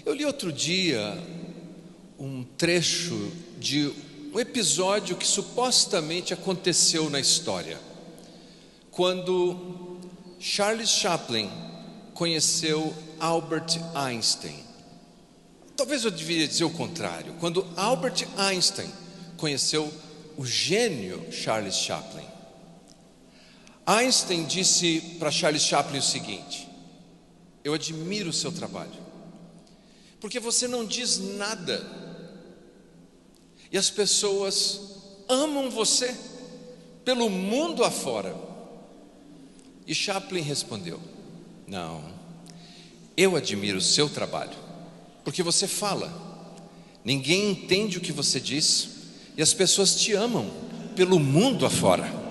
Eu li outro dia um trecho de um episódio que supostamente aconteceu na história, quando Charles Chaplin conheceu Albert Einstein. Talvez eu deveria dizer o contrário. Quando Albert Einstein conheceu o gênio Charles Chaplin, Einstein disse para Charles Chaplin o seguinte: eu admiro o seu trabalho, porque você não diz nada e as pessoas amam você pelo mundo afora. E Chaplin respondeu: não, eu admiro o seu trabalho, porque você fala, ninguém entende o que você diz e as pessoas te amam pelo mundo afora.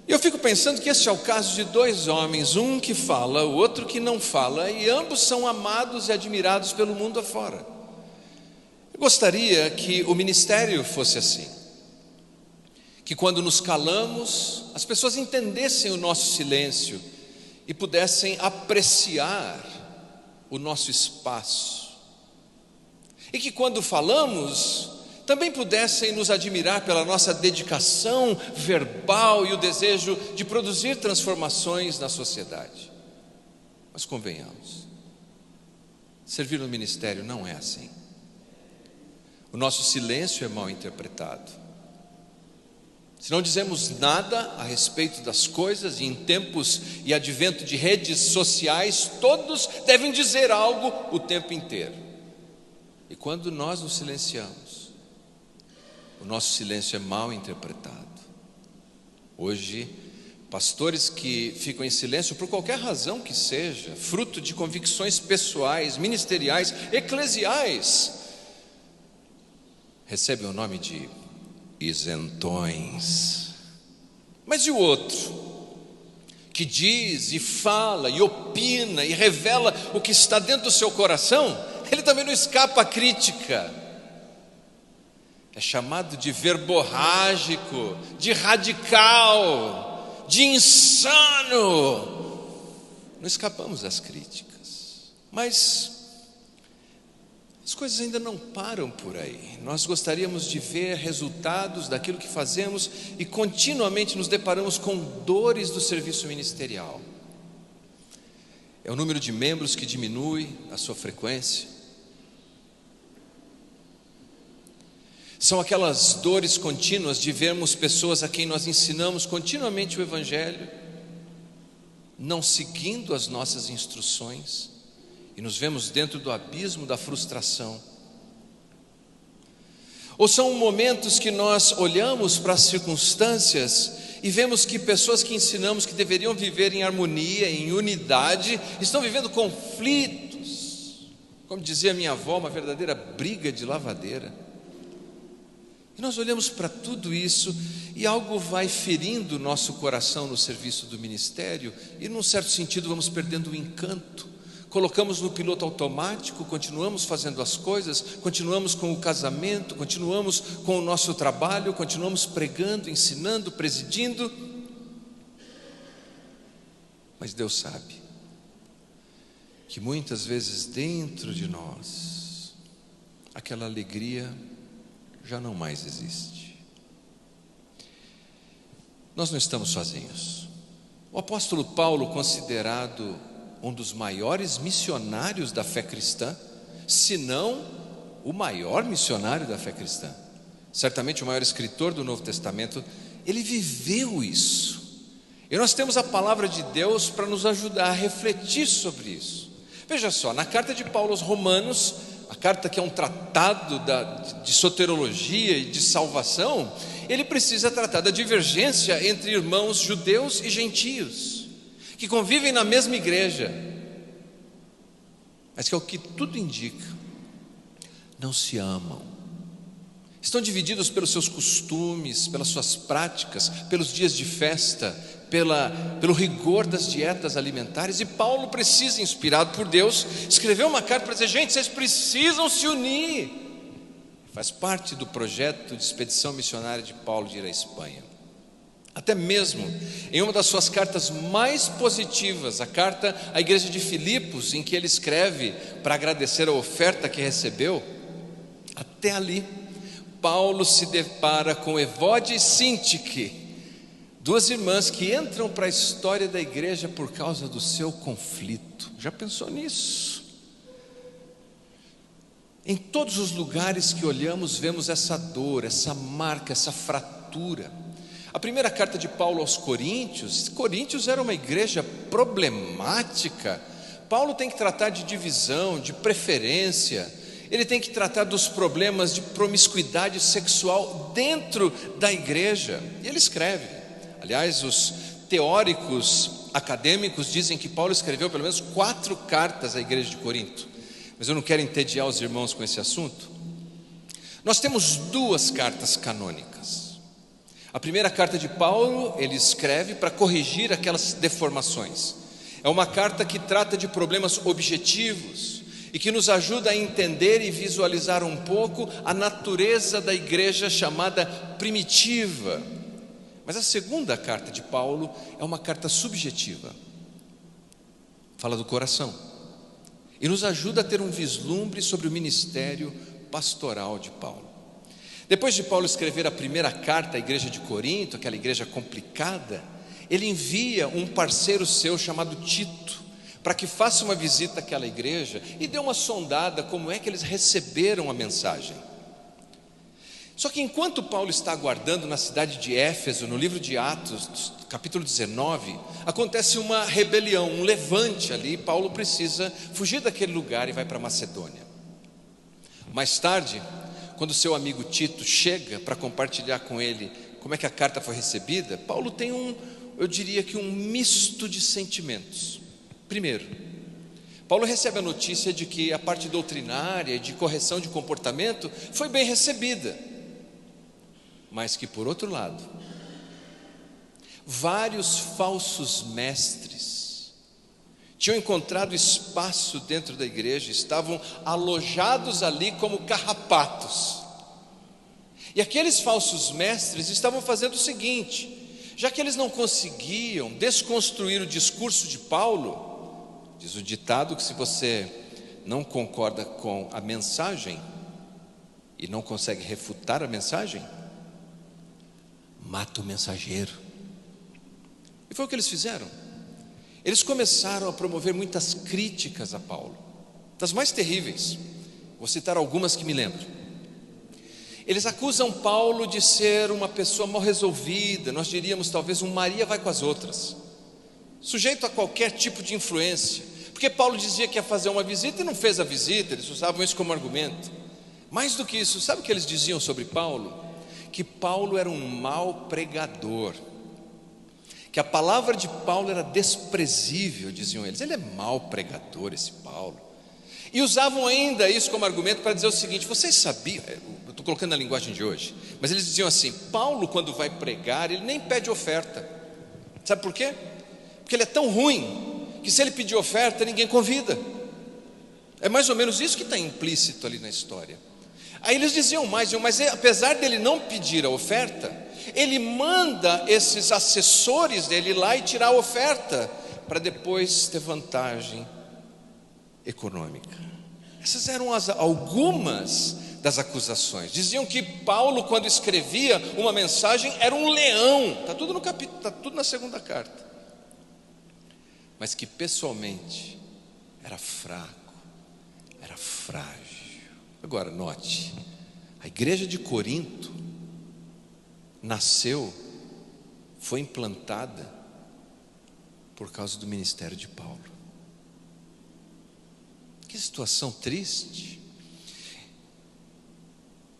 Eu fico pensando que este é o caso de dois homens, um que fala, o outro que não fala, e ambos são amados e admirados pelo mundo afora. Eu gostaria que o ministério fosse assim, que quando nos calamos, as pessoas entendessem o nosso silêncio e pudessem apreciar o nosso espaço, e que quando falamos, também pudessem nos admirar pela nossa dedicação verbal e o desejo de produzir transformações na sociedade. Mas convenhamos, servir no ministério não é assim. O nosso silêncio é mal interpretado. Se não dizemos nada a respeito das coisas, e em tempos e advento de redes sociais, todos devem dizer algo o tempo inteiro. E quando nós nos silenciamos, o nosso silêncio é mal interpretado. Hoje, pastores que ficam em silêncio por qualquer razão que seja, fruto de convicções pessoais, ministeriais, eclesiais, recebem o nome de isentões. Mas e o outro, que diz e fala e opina e revela o que está dentro do seu coração? Ele também não escapa à crítica. É chamado de verborrágico, de radical, de insano. Não escapamos das críticas, mas as coisas ainda não param por aí. Nós gostaríamos de ver resultados daquilo que fazemos e continuamente nos deparamos com dores do serviço ministerial. É o número de membros que diminui a sua frequência. São aquelas dores contínuas de vermos pessoas a quem nós ensinamos continuamente o Evangelho, não seguindo as nossas instruções, e nos vemos dentro do abismo da frustração. Ou são momentos que nós olhamos para as circunstâncias e vemos que pessoas que ensinamos que deveriam viver em harmonia, em unidade, estão vivendo conflitos, como dizia minha avó, uma verdadeira briga de lavadeira. E nós olhamos para tudo isso e algo vai ferindo o nosso coração no serviço do ministério, e num certo sentido vamos perdendo o encanto. Colocamos no piloto automático, continuamos fazendo as coisas, continuamos com o casamento, continuamos com o nosso trabalho, continuamos pregando, ensinando, presidindo. Mas Deus sabe que muitas vezes dentro de nós aquela alegria já não mais existe. Nós não estamos sozinhos. O apóstolo Paulo, considerado um dos maiores missionários da fé cristã, se não o maior missionário da fé cristã, certamente o maior escritor do Novo Testamento, ele viveu isso. E nós temos a palavra de Deus para nos ajudar a refletir sobre isso. Veja só, na carta de Paulo aos Romanos, a carta que é um tratado de soteriologia e de salvação, ele precisa tratar da divergência entre irmãos judeus e gentios, que convivem na mesma igreja, mas que, ao que tudo indica, não se amam. Estão divididos pelos seus costumes, pelas suas práticas, pelos dias de festa, pelo rigor das dietas alimentares. E Paulo precisa, inspirado por Deus, escrever uma carta para dizer: gente, vocês precisam se unir. Faz parte do projeto de expedição missionária de Paulo de ir à Espanha. Até mesmo em uma das suas cartas mais positivas, a carta à igreja de Filipos, em que ele escreve para agradecer a oferta que recebeu, até ali, Paulo se depara com Evode e Sintique, duas irmãs que entram para a história da igreja por causa do seu conflito. Já pensou nisso? Em todos os lugares que olhamos, vemos essa dor, essa marca, essa fratura. A primeira carta de Paulo aos Coríntios era uma igreja problemática. Paulo tem que tratar de divisão, de preferência, ele tem que tratar dos problemas de promiscuidade sexual dentro da igreja, e ele escreve. Aliás, os teóricos acadêmicos dizem que Paulo escreveu pelo menos 4 cartas à igreja de Corinto, mas eu não quero entediar os irmãos com esse assunto. Nós temos 2 cartas canônicas. A primeira carta de Paulo, ele escreve para corrigir aquelas deformações. É uma carta que trata de problemas objetivos e que nos ajuda a entender e visualizar um pouco a natureza da igreja chamada primitiva. Mas a segunda carta de Paulo é uma carta subjetiva. Fala do coração e nos ajuda a ter um vislumbre sobre o ministério pastoral de Paulo. Depois de Paulo escrever a primeira carta à igreja de Corinto, aquela igreja complicada, ele envia um parceiro seu chamado Tito, para que faça uma visita àquela igreja e dê uma sondada como é que eles receberam a mensagem. Só que enquanto Paulo está aguardando na cidade de Éfeso, no livro de Atos, capítulo 19, acontece uma rebelião, um levante ali, e Paulo precisa fugir daquele lugar e vai para Macedônia. Mais tarde, quando seu amigo Tito chega para compartilhar com ele como é que a carta foi recebida, Paulo tem eu diria que um misto de sentimentos. Primeiro, Paulo recebe a notícia de que a parte doutrinária e de correção de comportamento foi bem recebida, mas que, por outro lado, vários falsos mestres tinham encontrado espaço dentro da igreja, estavam alojados ali como carrapatos. E aqueles falsos mestres estavam fazendo o seguinte: já que eles não conseguiam desconstruir o discurso de Paulo, diz o ditado que se você não concorda com a mensagem e não consegue refutar a mensagem, mata o mensageiro. E foi o que eles fizeram. Eles começaram a promover muitas críticas a Paulo, das mais terríveis. Vou citar algumas que me lembro. Eles acusam Paulo de ser uma pessoa mal resolvida, nós diríamos talvez um Maria vai com as outras, sujeito a qualquer tipo de influência, porque Paulo dizia que ia fazer uma visita e não fez a visita, eles usavam isso como argumento. Mais do que isso, sabe o que eles diziam sobre Paulo? Que Paulo era um mau pregador, que a palavra de Paulo era desprezível, diziam eles. Ele é mau pregador, esse Paulo. E usavam ainda isso como argumento para dizer o seguinte: vocês sabiam, eu estou colocando na linguagem de hoje, mas eles diziam assim: Paulo, quando vai pregar, ele nem pede oferta. Sabe por quê? Porque ele é tão ruim que se ele pedir oferta, ninguém convida. É mais ou menos isso que está implícito ali na história. Aí eles diziam mais, mas apesar dele não pedir a oferta, ele manda esses assessores dele ir lá e tirar a oferta, para depois ter vantagem econômica. Essas eram algumas das acusações. Diziam que Paulo, quando escrevia uma mensagem, era um leão. Está tudo no capítulo, está tudo na segunda carta. Mas que pessoalmente era fraco, era frágil. Agora note, a igreja de Corinto nasceu, foi implantada por causa do ministério de Paulo. Que situação triste.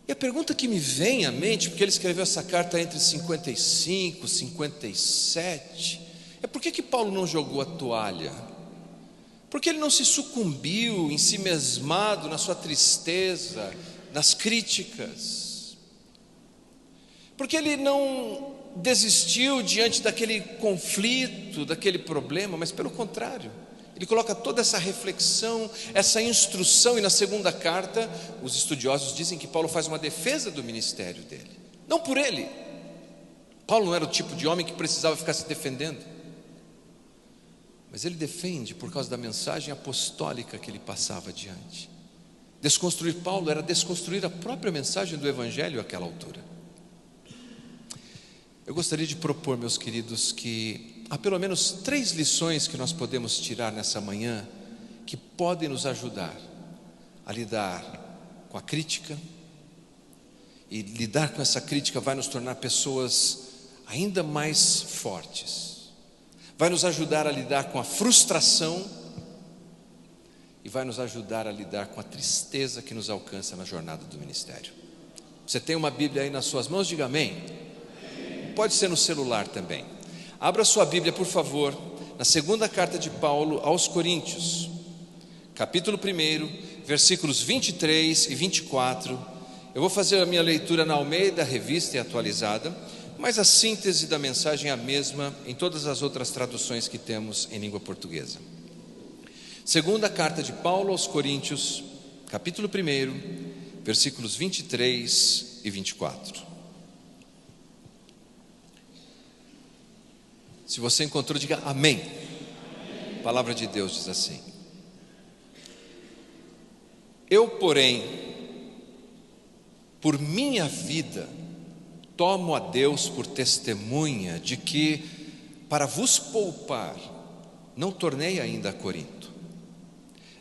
E a pergunta que me vem à mente, porque ele escreveu essa carta entre 55 e 57, é por que Paulo não jogou a toalha? Por que ele não se sucumbiu em si mesmado na sua tristeza, nas críticas? Por que ele não desistiu diante daquele conflito, daquele problema, mas pelo contrário, ele coloca toda essa reflexão, essa instrução, e na segunda carta, os estudiosos dizem que Paulo faz uma defesa do ministério dele, não por ele, Paulo não era o tipo de homem que precisava ficar se defendendo, mas ele defende por causa da mensagem apostólica que ele passava adiante. Desconstruir Paulo era desconstruir a própria mensagem do Evangelho àquela altura. Eu gostaria de propor, meus queridos, que há pelo menos 3 lições que nós podemos tirar nessa manhã, que podem nos ajudar a lidar com a crítica, e lidar com essa crítica vai nos tornar pessoas ainda mais fortes, vai nos ajudar a lidar com a frustração e vai nos ajudar a lidar com a tristeza que nos alcança na jornada do ministério. Você tem uma Bíblia aí nas suas mãos? Diga amém. Pode ser no celular também. Abra sua Bíblia, por favor, na segunda carta de Paulo aos Coríntios, capítulo 1, versículos 23 e 24. Eu vou fazer a minha leitura na Almeida, revista e atualizada, mas a síntese da mensagem é a mesma em todas as outras traduções que temos em língua portuguesa. Segunda carta de Paulo aos Coríntios, capítulo 1, versículos 23 e 24. Se você encontrou, diga amém. A palavra de Deus diz assim: eu, porém, por minha vida, tomo a Deus por testemunha de que, para vos poupar, não tornei ainda a Corinto.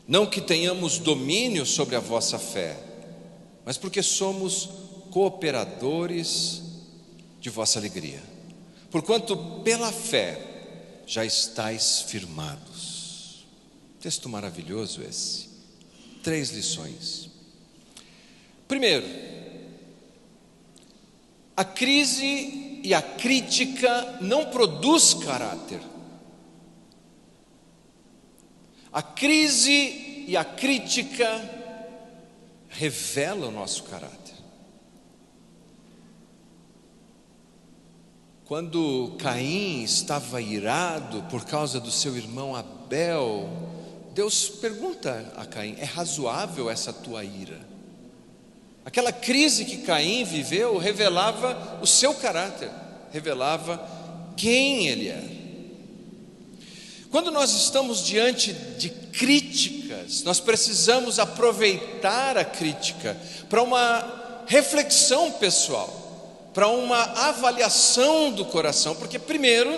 Não que tenhamos domínio sobre a vossa fé, mas porque somos cooperadores de vossa alegria. Porquanto pela fé já estáis firmados. Texto maravilhoso esse. 3 lições. Primeiro, a crise e a crítica não produz caráter. A crise e a crítica revelam o nosso caráter. Quando Caim estava irado por causa do seu irmão Abel, Deus pergunta a Caim: é razoável essa tua ira? Aquela crise que Caim viveu revelava o seu caráter, revelava quem ele era. Quando nós estamos diante de críticas, nós precisamos aproveitar a crítica para uma reflexão pessoal, para uma avaliação do coração, porque primeiro,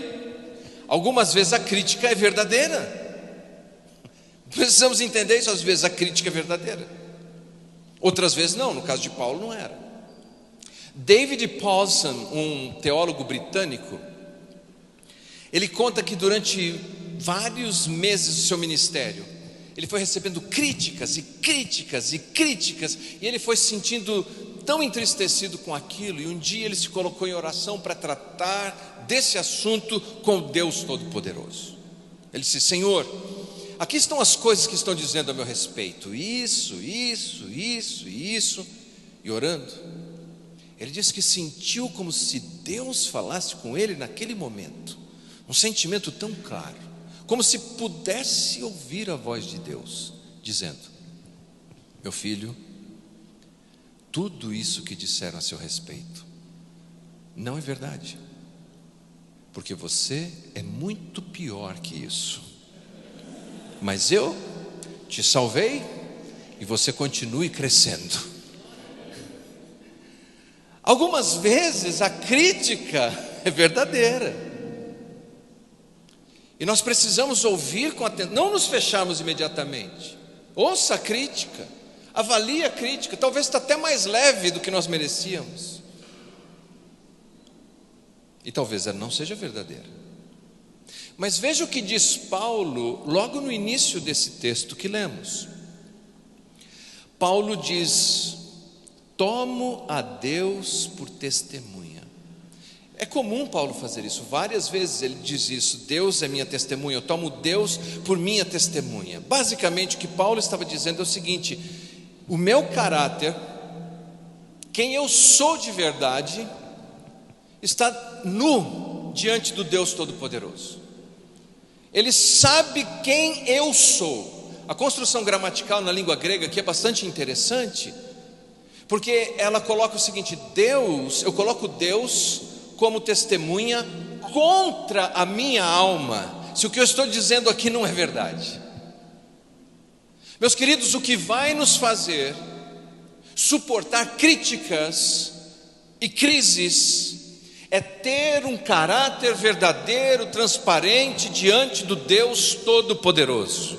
algumas vezes a crítica é verdadeira. Precisamos entender isso, às vezes a crítica é verdadeira, outras vezes não, no caso de Paulo não era. David Pawson, um teólogo britânico, ele conta que durante vários meses do seu ministério, ele foi recebendo críticas e críticas e críticas, e ele foi se sentindo tão entristecido com aquilo, e um dia ele se colocou em oração para tratar desse assunto com Deus Todo-Poderoso. Ele disse: Senhor, aqui estão as coisas que estão dizendo a meu respeito, isso, e orando, ele disse que sentiu como se Deus falasse com ele naquele momento, um sentimento tão claro, como se pudesse ouvir a voz de Deus, dizendo: meu filho, tudo isso que disseram a seu respeito não é verdade, porque você é muito pior que isso, mas eu te salvei e você continue crescendo. Algumas vezes a crítica é verdadeira, e nós precisamos ouvir com atenção, não nos fecharmos imediatamente. Ouça a crítica, avalie a crítica, talvez está até mais leve do que nós merecíamos, e talvez ela não seja verdadeira. Mas veja o que diz Paulo logo no início desse texto que lemos. Paulo diz: tomo a Deus por testemunha. É comum Paulo fazer isso, várias vezes ele diz isso: Deus é minha testemunha, eu tomo Deus por minha testemunha. Basicamente o que Paulo estava dizendo é o seguinte: o meu caráter, quem eu sou de verdade, está nu diante do Deus Todo-Poderoso. Ele sabe quem eu sou. A construção gramatical na língua grega aqui é bastante interessante, porque ela coloca o seguinte: Deus, eu coloco Deus como testemunha contra a minha alma, se o que eu estou dizendo aqui não é verdade. Meus queridos, o que vai nos fazer suportar críticas e crises é ter um caráter verdadeiro, transparente diante do Deus Todo-Poderoso.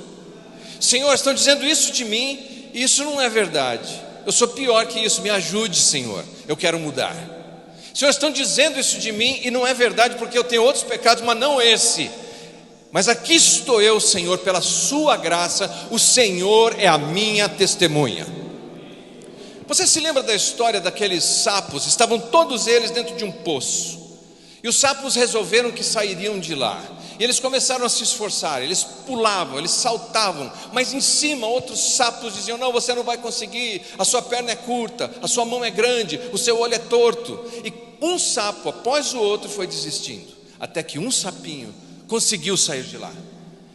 Senhor, estão dizendo isso de mim e isso não é verdade. Eu sou pior que isso, me ajude, Senhor, eu quero mudar. Senhor, estão dizendo isso de mim e não é verdade porque eu tenho outros pecados, mas não esse. Mas aqui estou eu, Senhor, pela sua graça, o Senhor é a minha testemunha. Você se lembra da história daqueles sapos? Estavam todos eles dentro de um poço, e os sapos resolveram que sairiam de lá, e eles começaram a se esforçar, eles pulavam, eles saltavam, mas em cima outros sapos diziam: não, você não vai conseguir, a sua perna é curta, a sua mão é grande, o seu olho é torto. E um sapo após o outro foi desistindo, até que um sapinho conseguiu sair de lá,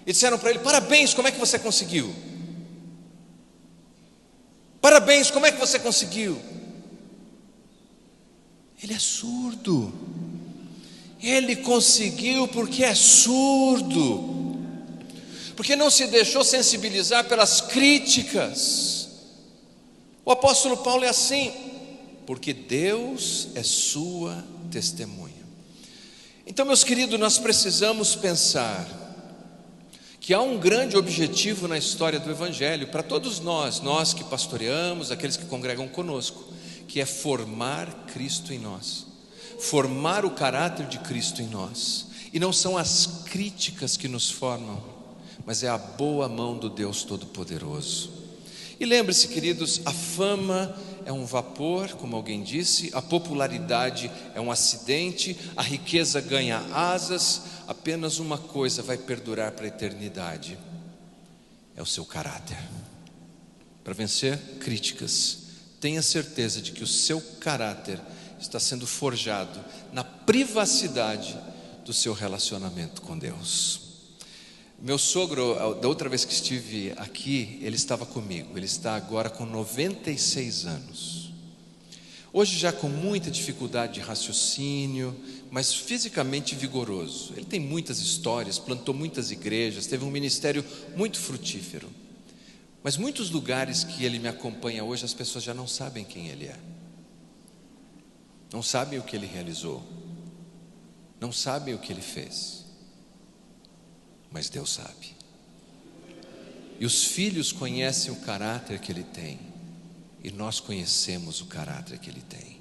e disseram para ele: parabéns, como é que você conseguiu? Parabéns, como é que você conseguiu? Ele é surdo. Ele conseguiu porque é surdo, porque não se deixou sensibilizar pelas críticas. O apóstolo Paulo é assim, porque Deus é sua testemunha. Então, meus queridos, nós precisamos pensar que há um grande objetivo na história do Evangelho para todos nós que pastoreamos, aqueles que congregam conosco, que é formar Cristo em nós, formar o caráter de Cristo em nós. E não são as críticas que nos formam, mas é a boa mão do Deus Todo-Poderoso. E lembre-se, queridos, a fama é um vapor, como alguém disse, a popularidade é um acidente, a riqueza ganha asas. Apenas uma coisa vai perdurar para a eternidade: é o seu caráter. Para vencer críticas, tenha certeza de que o seu caráter está sendo forjado na privacidade do seu relacionamento com Deus. Meu sogro, da outra vez que estive aqui, ele estava comigo. Ele está agora com 96 anos. Hoje já com muita dificuldade de raciocínio, mas fisicamente vigoroso. Ele tem muitas histórias, plantou muitas igrejas, teve um ministério muito frutífero. Mas muitos lugares que ele me acompanha hoje, as pessoas já não sabem quem ele é. Não sabem o que ele realizou. Não sabem o que ele fez. Mas Deus sabe. E os filhos conhecem o caráter que ele tem, e nós conhecemos o caráter que ele tem.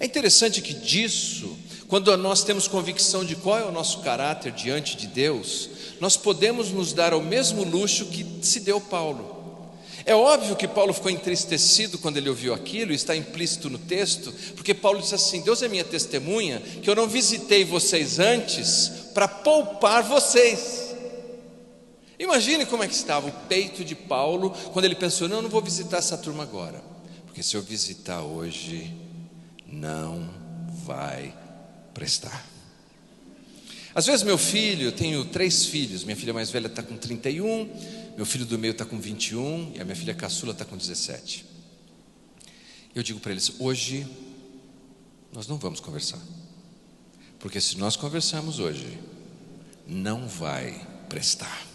É interessante que disso, quando nós temos convicção de qual é o nosso caráter diante de Deus, nós podemos nos dar ao mesmo luxo que se deu Paulo. É óbvio que Paulo ficou entristecido quando ele ouviu aquilo, está implícito no texto, porque Paulo disse assim: Deus é minha testemunha, que eu não visitei vocês antes para poupar vocês. Imagine como é que estava o peito de Paulo quando ele pensou: não vou visitar essa turma agora, porque se eu visitar hoje, não vai prestar. Às vezes meu filho, eu tenho 3 filhos, minha filha mais velha está com 31, meu filho do meio está com 21 e a minha filha caçula está com 17. Eu digo para eles: hoje nós não vamos conversar, porque se nós conversarmos hoje, não vai prestar.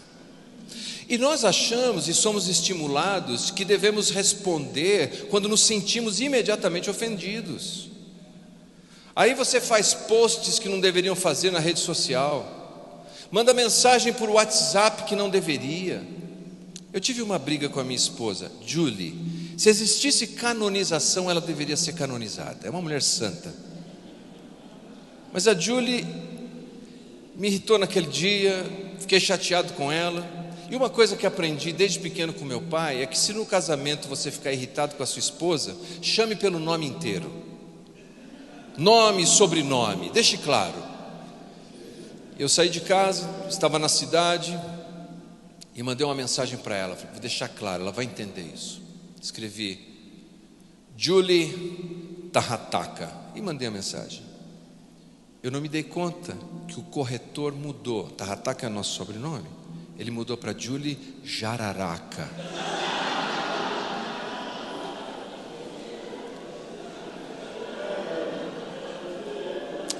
E nós achamos e somos estimulados que devemos responder quando nos sentimos imediatamente ofendidos. Aí você faz posts que não deveriam fazer na rede social, manda mensagem por WhatsApp que não deveria. Eu tive uma briga com a minha esposa, Julie. Se existisse canonização, ela deveria ser canonizada. É uma mulher santa. Mas a Julie me irritou naquele dia, fiquei chateado com ela. E uma coisa que aprendi desde pequeno com meu pai é que se no casamento você ficar irritado com a sua esposa, chame pelo nome inteiro. Nome, sobrenome, deixe claro. Eu saí de casa, estava na cidade e mandei uma mensagem para ela. Vou deixar claro, ela vai entender isso. Escrevi Julie Tahataka e mandei a mensagem. Eu não me dei conta que o corretor mudou. Tahataka é nosso sobrenome. Ele mudou para Julie Jararaca.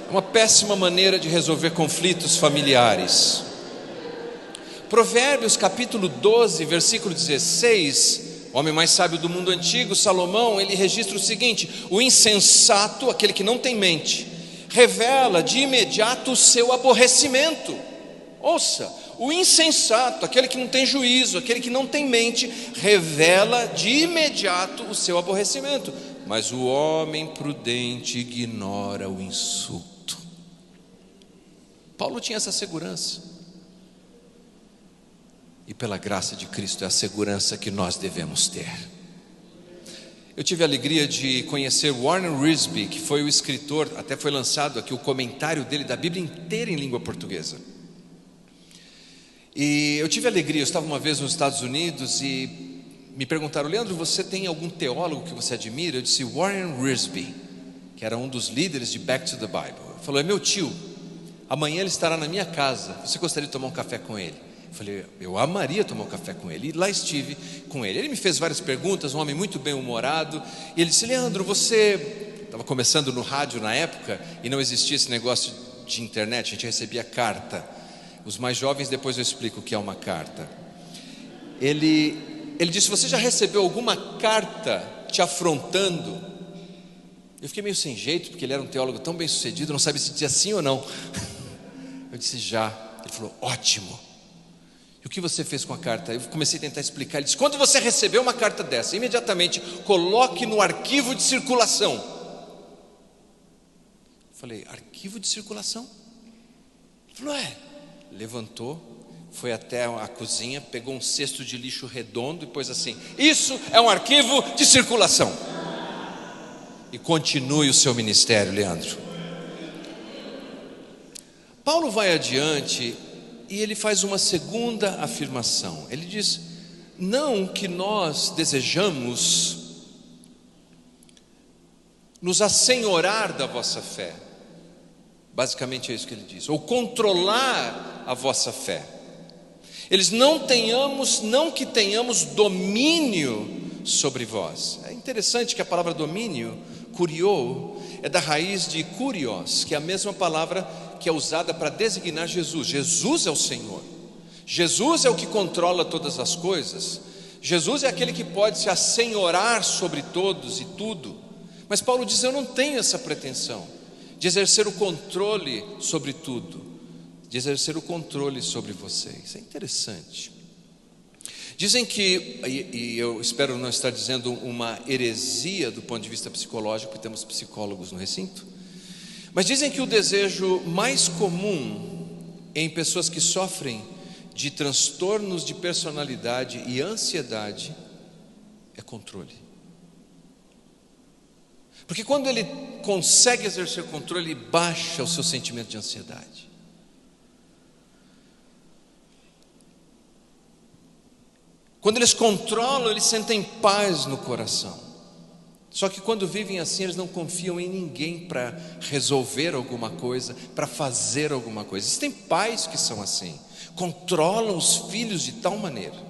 é uma péssima maneira de resolver conflitos familiares. Provérbios capítulo 12, versículo 16, o homem mais sábio do mundo antigo, Salomão, ele registra o seguinte: o insensato, aquele que não tem mente, revela de imediato o seu aborrecimento. Ouça, o insensato, aquele que não tem juízo, aquele que não tem mente, revela de imediato o seu aborrecimento, mas o homem prudente ignora o insulto. Paulo tinha essa segurança, e pela graça de Cristo é a segurança que nós devemos ter. Eu tive a alegria de conhecer Warren Wiersbe, que foi o escritor, até foi lançado aqui o comentário dele da Bíblia inteira em língua portuguesa. E eu tive a alegria, eu estava uma vez nos Estados Unidos e me perguntaram: Leandro, você tem algum teólogo que você admira? Eu disse: Warren Wiersbe, que era um dos líderes de Back to the Bible. Ele falou: é meu tio, amanhã ele estará na minha casa, você gostaria de tomar um café com ele? Eu falei: eu amaria tomar um café com ele. E lá estive com ele. Ele me fez várias perguntas, um homem muito bem-humorado. E ele disse: Leandro, você... Estava começando no rádio na época e não existia esse negócio de internet, a gente recebia carta. Os mais jovens, depois eu explico o que é uma carta. Ele disse: você já recebeu alguma carta te afrontando? Eu fiquei meio sem jeito, porque ele era um teólogo tão bem sucedido, não sabia se dizia sim ou não. Eu disse: já. Ele falou: ótimo. E o que você fez com a carta? Eu comecei a tentar explicar. Ele disse: quando você receber uma carta dessa, imediatamente coloque no arquivo de circulação. Eu falei: arquivo de circulação? Ele falou: é. Levantou, foi até a cozinha, pegou um cesto de lixo redondo e pôs assim: isso é um arquivo de circulação. E continue o seu ministério, Leandro. Paulo vai adiante e ele faz uma segunda afirmação. Ele diz: não que nós desejamos nos assenhorar da vossa fé. Basicamente é isso que ele diz, ou controlar a vossa fé. Eles não que tenhamos domínio sobre vós. É interessante que a palavra domínio, kuriou, é da raiz de kurios, que é a mesma palavra que é usada para designar Jesus. Jesus é o Senhor, Jesus é o que controla todas as coisas, Jesus é aquele que pode se assenhorar sobre todos e tudo. Mas Paulo diz: eu não tenho essa pretensão de exercer o controle sobre tudo, de exercer o controle sobre vocês. É interessante. Dizem que, e eu espero não estar dizendo uma heresia do ponto de vista psicológico, porque temos psicólogos no recinto, mas dizem que o desejo mais comum em pessoas que sofrem de transtornos de personalidade e ansiedade é controle. Porque quando ele consegue exercer controle, ele baixa o seu sentimento de ansiedade. Quando eles controlam, eles sentem paz no coração. Só que quando vivem assim, eles não confiam em ninguém para resolver alguma coisa, para fazer alguma coisa. Existem pais que são assim, controlam os filhos de tal maneira.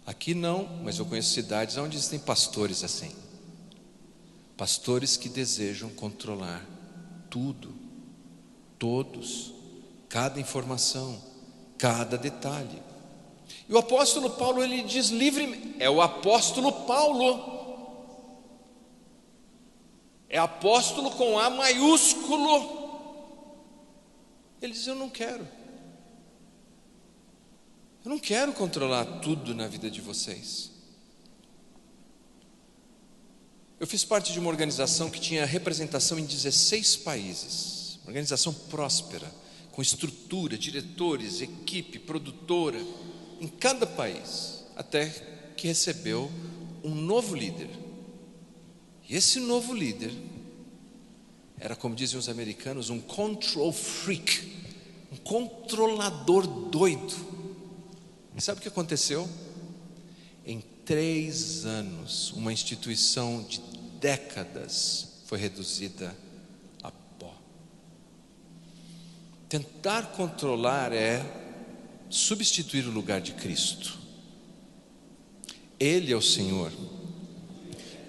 Aqui não, mas eu conheço cidades onde existem pastores assim. Pastores que desejam controlar tudo, todos, cada informação, cada detalhe. E o apóstolo Paulo, ele diz livremente, é o apóstolo Paulo, é apóstolo com A maiúsculo. Ele diz: eu não quero controlar tudo na vida de vocês. Eu fiz parte de uma organização que tinha representação em 16 países, uma organização próspera, com estrutura, diretores, equipe, produtora, em cada país, até que recebeu um novo líder. E esse novo líder era, como dizem os americanos, um control freak, um controlador doido. E sabe o que aconteceu? Em 3 anos, uma instituição de décadas foi reduzida a pó. Tentar controlar é substituir o lugar de Cristo. Ele é o Senhor.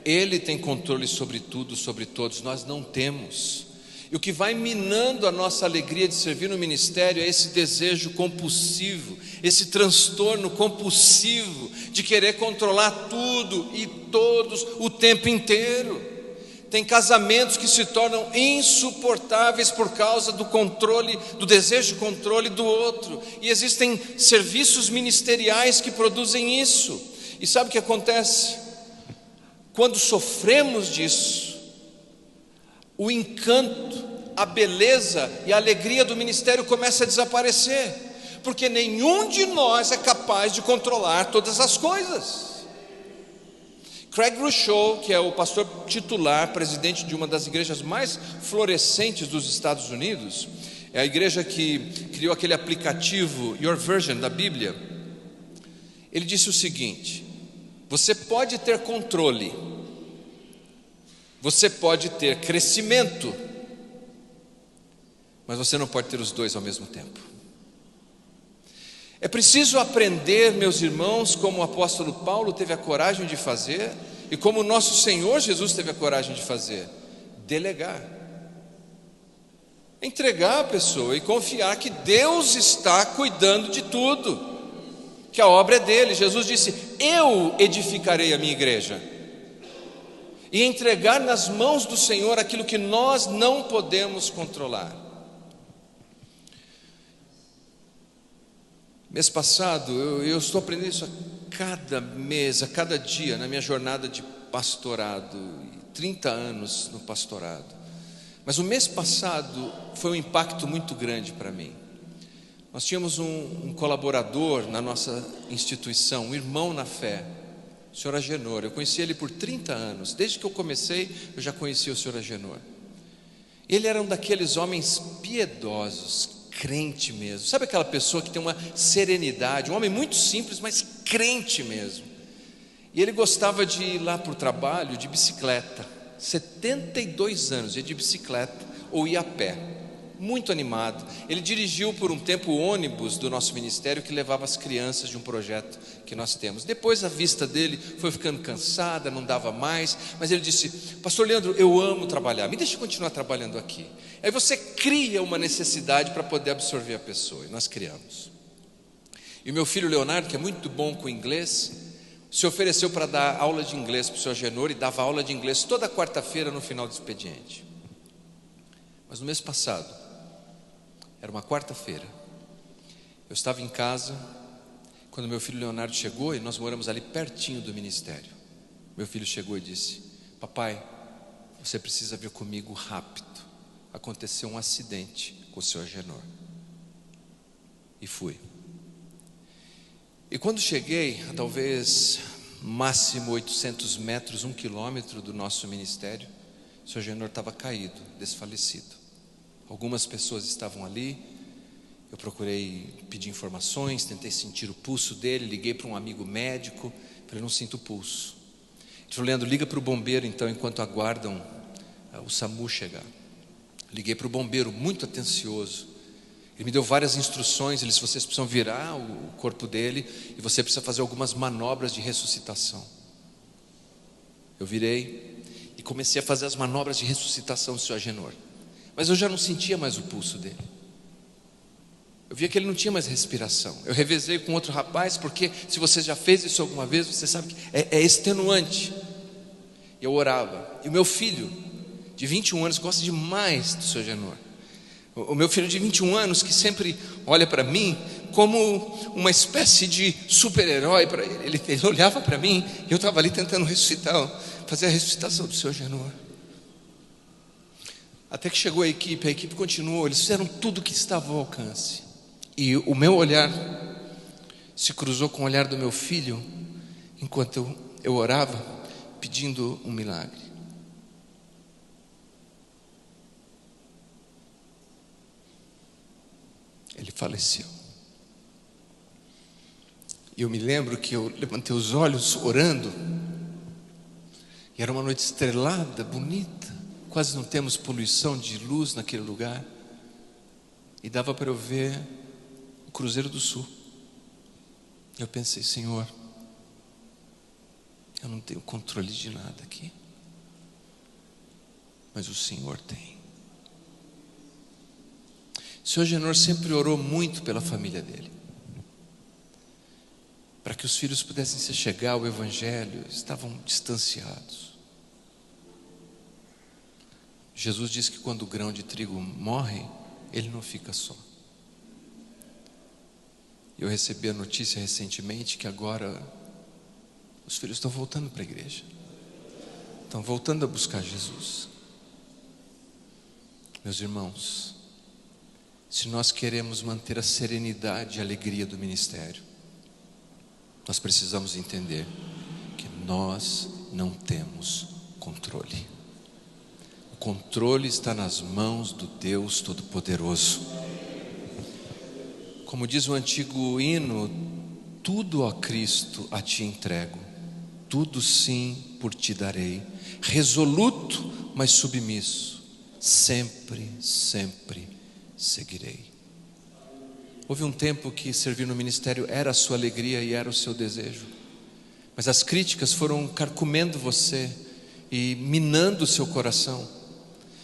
Ele tem controle sobre tudo, sobre todos, nós não temos. E o que vai minando a nossa alegria de servir no ministério é esse desejo compulsivo, esse transtorno compulsivo de querer controlar tudo e todos o tempo inteiro. Tem casamentos que se tornam insuportáveis por causa do controle, do desejo de controle do outro. E existem serviços ministeriais que produzem isso. E sabe o que acontece? Quando sofremos disso, o encanto, a beleza e a alegria do ministério começa a desaparecer, porque nenhum de nós é capaz de controlar todas as coisas. Craig Rochelle, que é o pastor titular, presidente de uma das igrejas mais florescentes dos Estados Unidos, é a igreja que criou aquele aplicativo Your Version da Bíblia. Ele disse o seguinte: você pode ter controle, você pode ter crescimento, mas você não pode ter os dois ao mesmo tempo. É preciso aprender, meus irmãos, como o apóstolo Paulo teve a coragem de fazer, e como o nosso Senhor Jesus teve a coragem de fazer: delegar, entregar a pessoa e confiar que Deus está cuidando de tudo, que a obra é dele. Jesus disse: eu edificarei a minha igreja. E entregar nas mãos do Senhor aquilo que nós não podemos controlar. Mês passado, eu estou aprendendo isso a cada mês, a cada dia, na minha jornada de pastorado, 30 anos no pastorado. Mas o mês passado foi um impacto muito grande para mim. Nós tínhamos um colaborador na nossa instituição, um irmão na fé, o senhor Agenor. Eu conheci ele por 30 anos, desde que eu comecei eu já conhecia o senhor Agenor. Ele era um daqueles homens piedosos, crente mesmo, sabe aquela pessoa que tem uma serenidade, um homem muito simples, mas crente mesmo. E ele gostava de ir lá para o trabalho de bicicleta, 72 anos, ia de bicicleta ou ia a pé, muito animado. Ele dirigiu por um tempo o ônibus do nosso ministério que levava as crianças de um projeto que nós temos. Depois a vista dele foi ficando cansada, não dava mais, mas ele disse: pastor Leandro, eu amo trabalhar, me deixe continuar trabalhando aqui. Aí você cria uma necessidade para poder absorver a pessoa, e nós criamos. E o meu filho Leonardo, que é muito bom com inglês, se ofereceu para dar aula de inglês para o senhor Agenor, e dava aula de inglês toda quarta-feira no final do expediente. Mas no mês passado, era uma quarta-feira, eu estava em casa, quando meu filho Leonardo chegou, e nós moramos ali pertinho do ministério. Meu filho chegou e disse: papai, você precisa vir comigo rápido, aconteceu um acidente com o senhor Agenor. E fui. E quando cheguei, a talvez máximo 800 metros, 1 quilômetro do nosso ministério, o senhor Agenor estava caído, desfalecido. Algumas pessoas estavam ali. Eu procurei pedir informações, tentei sentir o pulso dele, liguei para um amigo médico, falei: não sinto o pulso. Ele falou: Leandro, liga para o bombeiro então, enquanto aguardam o SAMU chegar. Liguei para o bombeiro, muito atencioso. Ele me deu várias instruções. Ele disse: vocês precisam virar o corpo dele e você precisa fazer algumas manobras de ressuscitação. Eu virei e comecei a fazer as manobras de ressuscitação do senhor Agenor, mas eu já não sentia mais o pulso dele. Eu via que ele não tinha mais respiração. Eu revezei com outro rapaz, porque se você já fez isso alguma vez, você sabe que é extenuante. Eu orava. E o meu filho de 21 anos gosta demais do seu Agenor. O meu filho de 21 anos, que sempre olha para mim como uma espécie de super-herói para ele. Ele olhava para mim e eu estava ali tentando ressuscitar, fazer a ressuscitação do seu Agenor. Até que chegou a equipe continuou. Eles fizeram tudo o que estava ao alcance. E o meu olhar se cruzou com o olhar do meu filho, enquanto eu orava, pedindo um milagre. Ele faleceu. E eu me lembro que eu levantei os olhos orando, e era uma noite estrelada, bonita, quase não temos poluição de luz naquele lugar, e dava para eu ver o Cruzeiro do Sul. Eu pensei: Senhor, Eu não tenho controle de nada aqui, mas o Senhor tem. O Senhor Genor sempre orou muito pela família dele, para que os filhos pudessem se chegar ao Evangelho. Estavam distanciados. Jesus diz que quando o grão de trigo morre, ele não fica só. Eu recebi a notícia recentemente que agora os filhos estão voltando para a igreja, estão voltando a buscar Jesus. Meus irmãos, se nós queremos manter a serenidade e a alegria do ministério, nós precisamos entender que nós não temos controle. O controle está nas mãos do Deus Todo-Poderoso. Como diz o antigo hino, tudo, ó Cristo, a ti entrego, tudo sim por ti darei, resoluto, mas submisso, sempre, sempre seguirei. Houve um tempo que servir no ministério era a sua alegria e era o seu desejo, mas as críticas foram carcomendo você e minando o seu coração,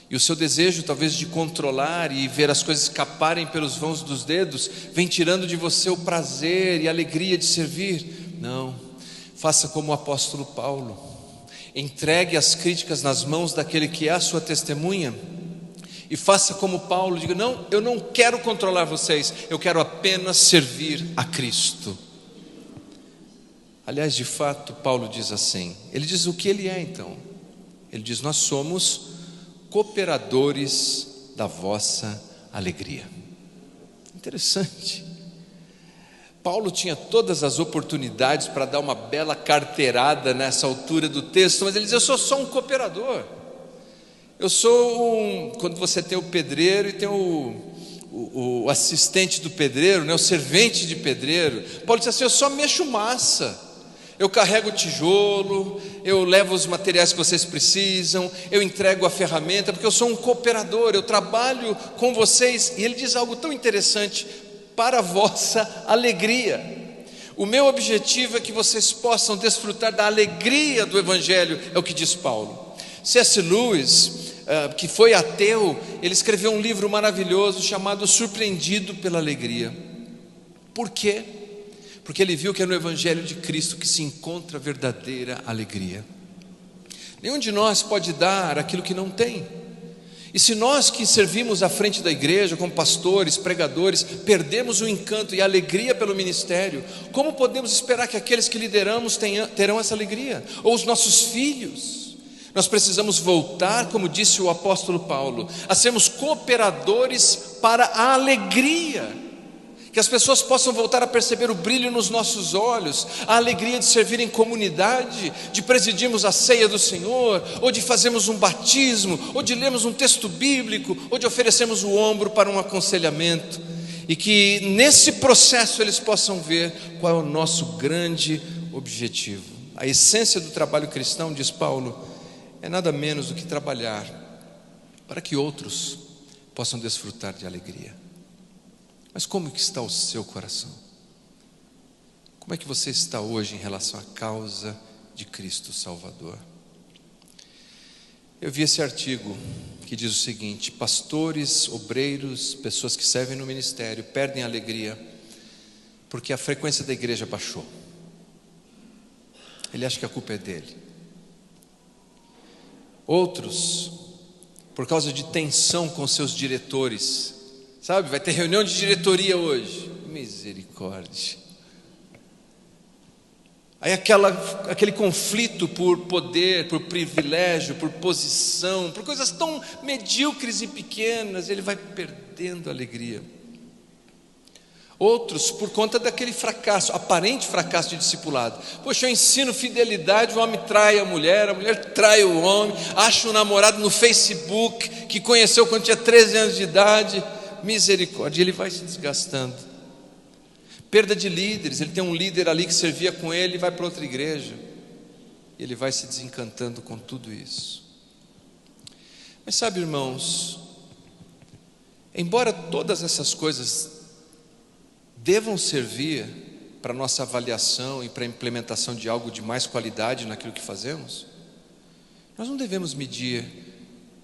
e o seu desejo talvez de controlar e ver as coisas escaparem pelos vãos dos dedos vem tirando de você o prazer e a alegria de servir. Não, faça como o apóstolo Paulo, entregue as críticas nas mãos daquele que é a sua testemunha, e faça como Paulo, diga: não, eu não quero controlar vocês, eu quero apenas servir a Cristo. Aliás, de fato, Paulo diz assim, ele diz o que ele é então, ele diz: nós somos cooperadores da vossa alegria. Interessante. Paulo tinha todas as oportunidades para dar uma bela carteirada nessa altura do texto, mas ele diz: eu sou só um cooperador. Eu sou quando você tem o pedreiro e tem o assistente do pedreiro, né, o servente de pedreiro. Paulo diz assim: eu só mexo massa, eu carrego o tijolo, eu levo os materiais que vocês precisam, eu entrego a ferramenta, porque eu sou um cooperador, eu trabalho com vocês. E ele diz algo tão interessante: para a vossa alegria. O meu objetivo é que vocês possam desfrutar da alegria do Evangelho, é o que diz Paulo. C.S. Lewis, que foi ateu, ele escreveu um livro maravilhoso chamado Surpreendido pela Alegria. Por quê? Porque ele viu que é no Evangelho de Cristo que se encontra a verdadeira alegria. Nenhum de nós pode dar aquilo que não tem. E se nós que servimos à frente da igreja, como pastores, pregadores, perdemos o encanto e a alegria pelo ministério, como podemos esperar que aqueles que lideramos terão essa alegria? Ou os nossos filhos? Nós precisamos voltar, como disse o apóstolo Paulo, a sermos cooperadores para a alegria, que as pessoas possam voltar a perceber o brilho nos nossos olhos, a alegria de servir em comunidade, de presidirmos a ceia do Senhor, ou de fazermos um batismo, ou de lermos um texto bíblico, ou de oferecermos o ombro para um aconselhamento, e que nesse processo eles possam ver qual é o nosso grande objetivo. A essência do trabalho cristão, diz Paulo, é nada menos do que trabalhar para que outros possam desfrutar de alegria. Mas como que está o seu coração? Como é que você está hoje em relação à causa de Cristo Salvador? Eu vi esse artigo que diz o seguinte: pastores, obreiros, pessoas que servem no ministério perdem a alegria porque a frequência da igreja baixou. Ele acha que a culpa é dele. Outros, por causa de tensão com seus diretores, sabe, vai ter reunião de diretoria hoje, misericórdia. Aí aquele conflito por poder, por privilégio, por posição, por coisas tão medíocres e pequenas, ele vai perdendo a alegria. Outros, por conta daquele fracasso, aparente fracasso de discipulado. Poxa, eu ensino fidelidade, o homem trai a mulher trai o homem, acha um namorado no Facebook, que conheceu quando tinha 13 anos de idade, misericórdia, ele vai se desgastando. Perda de líderes, ele tem um líder ali que servia com ele e vai para outra igreja, ele vai se desencantando com tudo isso. Mas sabe, irmãos, embora todas essas coisas devam servir para a nossa avaliação e para a implementação de algo de mais qualidade naquilo que fazemos? Nós não devemos medir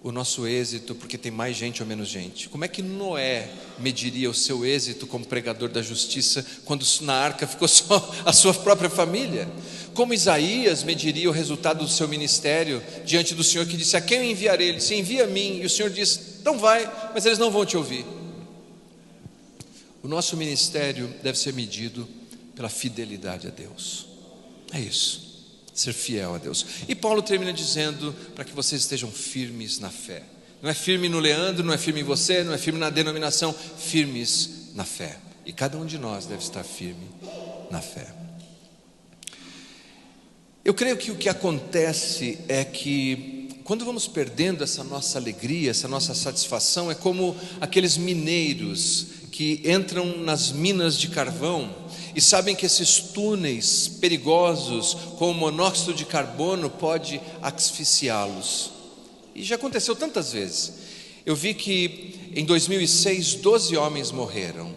o nosso êxito porque tem mais gente ou menos gente. Como é que Noé mediria o seu êxito como pregador da justiça quando na arca ficou só a sua própria família? Como Isaías mediria o resultado do seu ministério diante do Senhor, que disse: a quem eu enviarei? Ele disse: envia a mim. E o Senhor disse: então vai, mas eles não vão te ouvir. O nosso ministério deve ser medido pela fidelidade a Deus. É isso, ser fiel a Deus. E Paulo termina dizendo para que vocês estejam firmes na fé. Não é firme no Leandro, não é firme em você, não é firme na denominação, firmes na fé. E cada um de nós deve estar firme na fé. Eu creio que o que acontece é que quando vamos perdendo essa nossa alegria, essa nossa satisfação, é como aqueles mineiros que entram nas minas de carvão e sabem que esses túneis perigosos com o monóxido de carbono pode asfixiá-los. E já aconteceu tantas vezes. Eu vi que em 2006 12 homens morreram.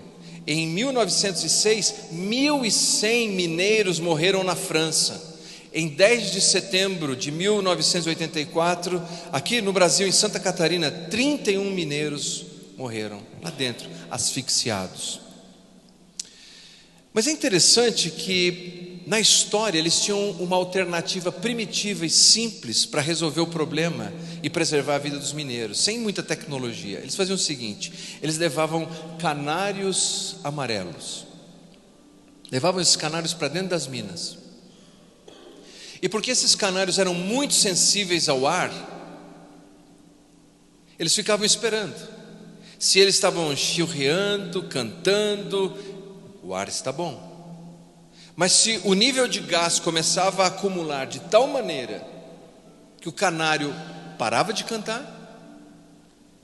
Em 1906 1.100 mineiros morreram na França. Em 10 de setembro de 1984, aqui no Brasil, em Santa Catarina, 31 mineiros morreram lá dentro, asfixiados. Mas é interessante que na história eles tinham uma alternativa primitiva e simples para resolver o problema e preservar a vida dos mineiros, sem muita tecnologia. Eles faziam o seguinte: eles levavam canários amarelos, levavam esses canários para dentro das minas. E porque esses canários eram muito sensíveis ao ar, eles ficavam esperando. Se eles estavam chilreando, cantando, o ar está bom. Mas se o nível de gás começava a acumular de tal maneira que o canário parava de cantar,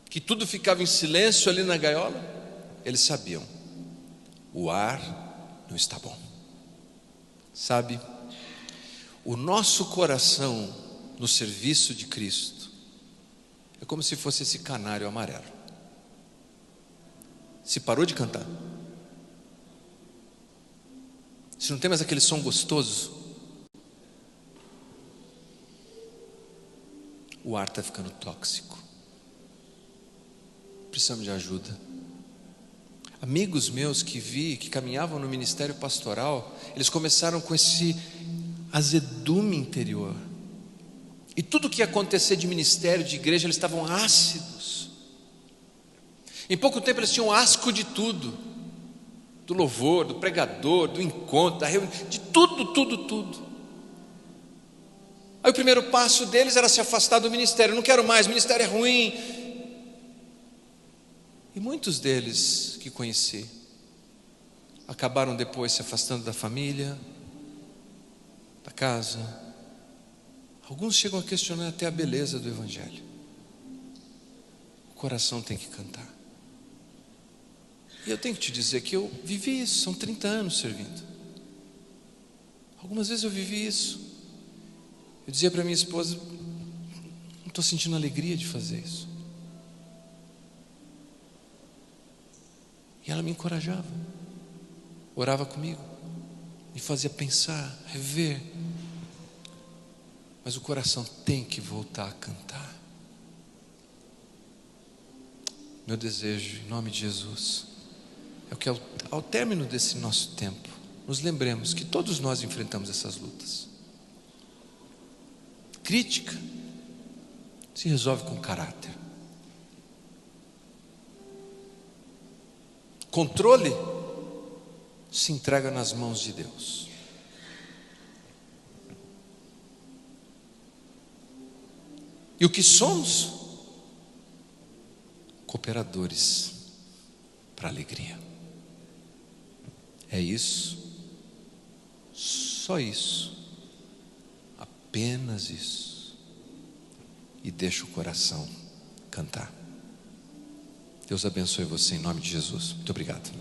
que tudo ficava em silêncio ali na gaiola, eles sabiam: o ar não está bom. Sabe, o nosso coração no serviço de Cristo é como se fosse esse canário amarelo. Se parou de cantar, se não tem mais aquele som gostoso, o ar está ficando tóxico. Precisamos de ajuda. Amigos meus que vi, que caminhavam no ministério pastoral, eles começaram com esse azedume interior. E tudo que ia acontecer de ministério, de igreja, eles estavam ácidos. Em pouco tempo eles tinham asco de tudo. Do louvor, do pregador, do encontro, da reunião, de tudo. Aí o primeiro passo deles era se afastar do ministério. Não quero mais, o ministério é ruim. E muitos deles que conheci acabaram depois se afastando da família, da casa. Alguns chegam a questionar até a beleza do evangelho. O coração tem que cantar. E eu tenho que te dizer que eu vivi isso, são 30 anos servindo. Algumas vezes eu vivi isso. Eu dizia para minha esposa: não estou sentindo alegria de fazer isso. E ela me encorajava, orava comigo, me fazia pensar, rever. Mas o coração tem que voltar a cantar. Meu desejo, em nome de Jesus, é que ao término desse nosso tempo, nos lembremos que todos nós enfrentamos essas lutas. Crítica se resolve com caráter. Controle se entrega nas mãos de Deus. E o que somos? Cooperadores para a alegria. É isso, só isso, apenas isso. E deixa o coração cantar. Deus abençoe você em nome de Jesus. Muito obrigado.